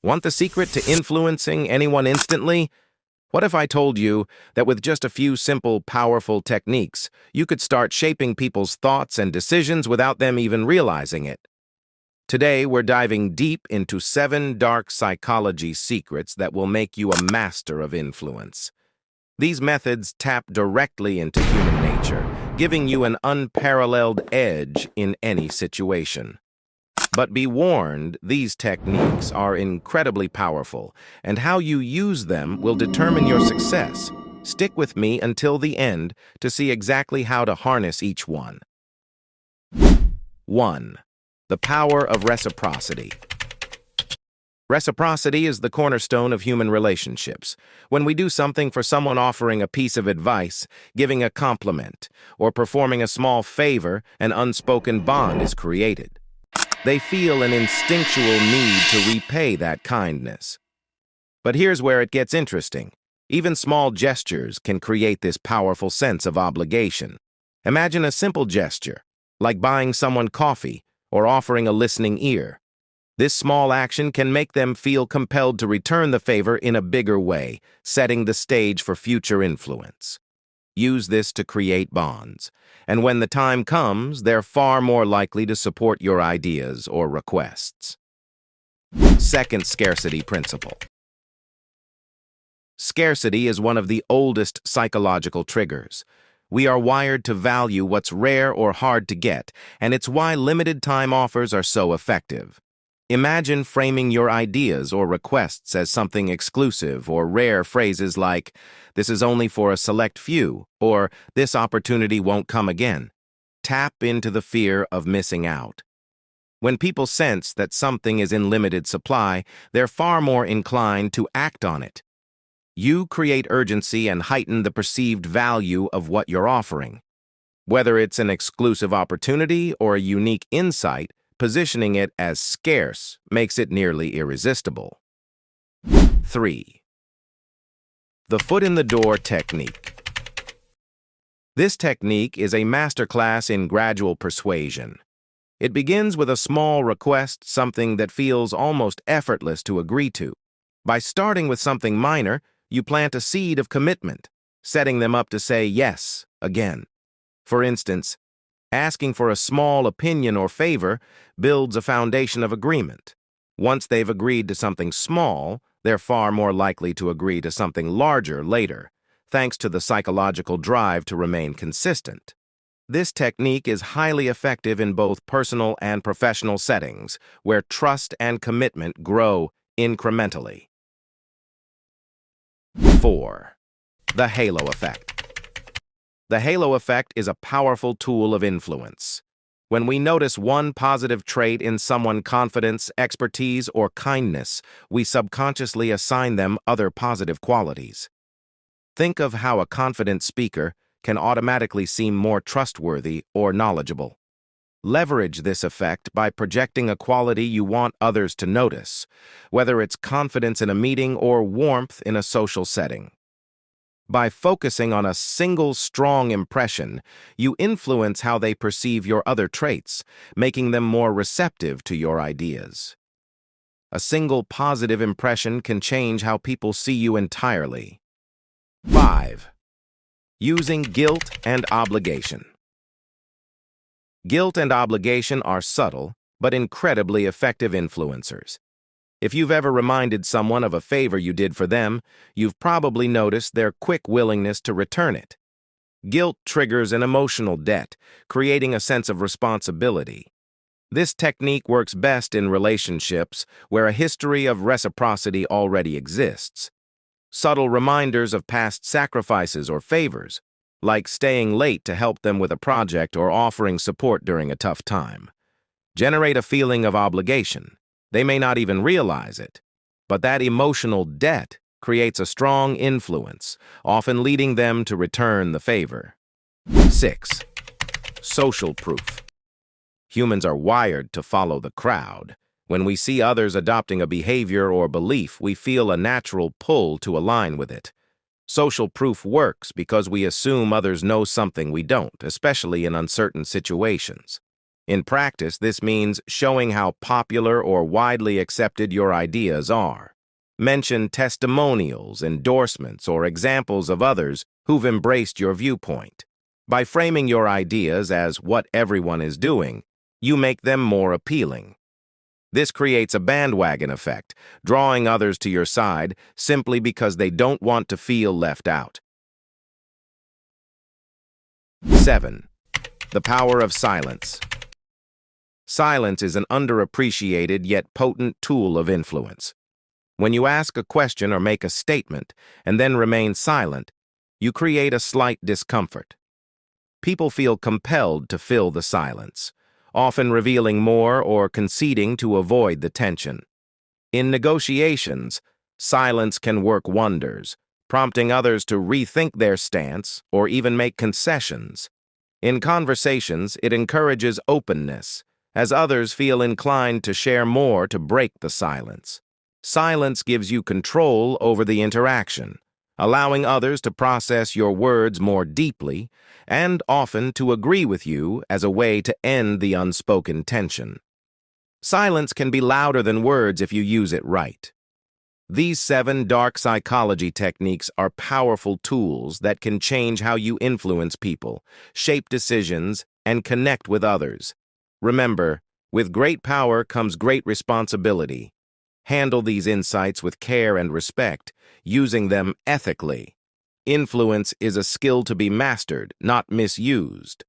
Want the secret to influencing anyone instantly? What if I told you that with just a few simple, powerful techniques, you could start shaping people's thoughts and decisions without them even realizing it? Today, we're diving deep into 7 dark psychology secrets that will make you a master of influence. These methods tap directly into human nature, giving you an unparalleled edge in any situation. But be warned, these techniques are incredibly powerful, and how you use them will determine your success. Stick with me until the end to see exactly how to harness each one. 1. The power of reciprocity. Reciprocity is the cornerstone of human relationships. When we do something for someone, offering a piece of advice, giving a compliment, or performing a small favor, an unspoken bond is created. They feel an instinctual need to repay that kindness. But here's where it gets interesting. Even small gestures can create this powerful sense of obligation. Imagine a simple gesture, like buying someone coffee or offering a listening ear. This small action can make them feel compelled to return the favor in a bigger way, setting the stage for future influence. Use this to create bonds, and when the time comes, they're far more likely to support your ideas or requests. 2nd, Scarcity Principle. Scarcity is one of the oldest psychological triggers. We are wired to value what's rare or hard to get, and it's why limited-time offers are so effective. Imagine framing your ideas or requests as something exclusive or rare. Phrases like, "This is only for a select few," or "This opportunity won't come again." Tap into the fear of missing out. When people sense that something is in limited supply, they're far more inclined to act on it. You create urgency and heighten the perceived value of what you're offering. Whether it's an exclusive opportunity or a unique insight, positioning it as scarce makes it nearly irresistible. 3. The foot in the door technique. This technique is a masterclass in gradual persuasion. It begins with a small request, something that feels almost effortless to agree to. By starting with something minor, you plant a seed of commitment, setting them up to say yes again. For instance, asking for a small opinion or favor builds a foundation of agreement. Once they've agreed to something small, they're far more likely to agree to something larger later, thanks to the psychological drive to remain consistent. This technique is highly effective in both personal and professional settings, where trust and commitment grow incrementally. 4. The halo effect. The halo effect is a powerful tool of influence. When we notice one positive trait in someone's confidence, expertise, or kindness, we subconsciously assign them other positive qualities. Think of how a confident speaker can automatically seem more trustworthy or knowledgeable. Leverage this effect by projecting a quality you want others to notice, whether it's confidence in a meeting or warmth in a social setting. By focusing on a single strong impression, you influence how they perceive your other traits, making them more receptive to your ideas. A single positive impression can change how people see you entirely. 5. Using guilt and obligation. Guilt and obligation are subtle, but incredibly effective influencers. If you've ever reminded someone of a favor you did for them, you've probably noticed their quick willingness to return it. Guilt triggers an emotional debt, creating a sense of responsibility. This technique works best in relationships where a history of reciprocity already exists. Subtle reminders of past sacrifices or favors, like staying late to help them with a project or offering support during a tough time, generate a feeling of obligation. They may not even realize it, but that emotional debt creates a strong influence, often leading them to return the favor. 6. Social proof. Humans are wired to follow the crowd. When we see others adopting a behavior or belief, we feel a natural pull to align with it. Social proof works because we assume others know something we don't, especially in uncertain situations. In practice, this means showing how popular or widely accepted your ideas are. Mention testimonials, endorsements, or examples of others who've embraced your viewpoint. By framing your ideas as what everyone is doing, you make them more appealing. This creates a bandwagon effect, drawing others to your side simply because they don't want to feel left out. 7. The power of silence. Silence is an underappreciated yet potent tool of influence. When you ask a question or make a statement and then remain silent, you create a slight discomfort. People feel compelled to fill the silence, often revealing more or conceding to avoid the tension. In negotiations, silence can work wonders, prompting others to rethink their stance or even make concessions. In conversations, it encourages openness, as others feel inclined to share more to break the silence. Silence gives you control over the interaction, allowing others to process your words more deeply and often to agree with you as a way to end the unspoken tension. Silence can be louder than words if you use it right. These 7 dark psychology techniques are powerful tools that can change how you influence people, shape decisions, and connect with others. Remember, with great power comes great responsibility. Handle these insights with care and respect, using them ethically. Influence is a skill to be mastered, not misused.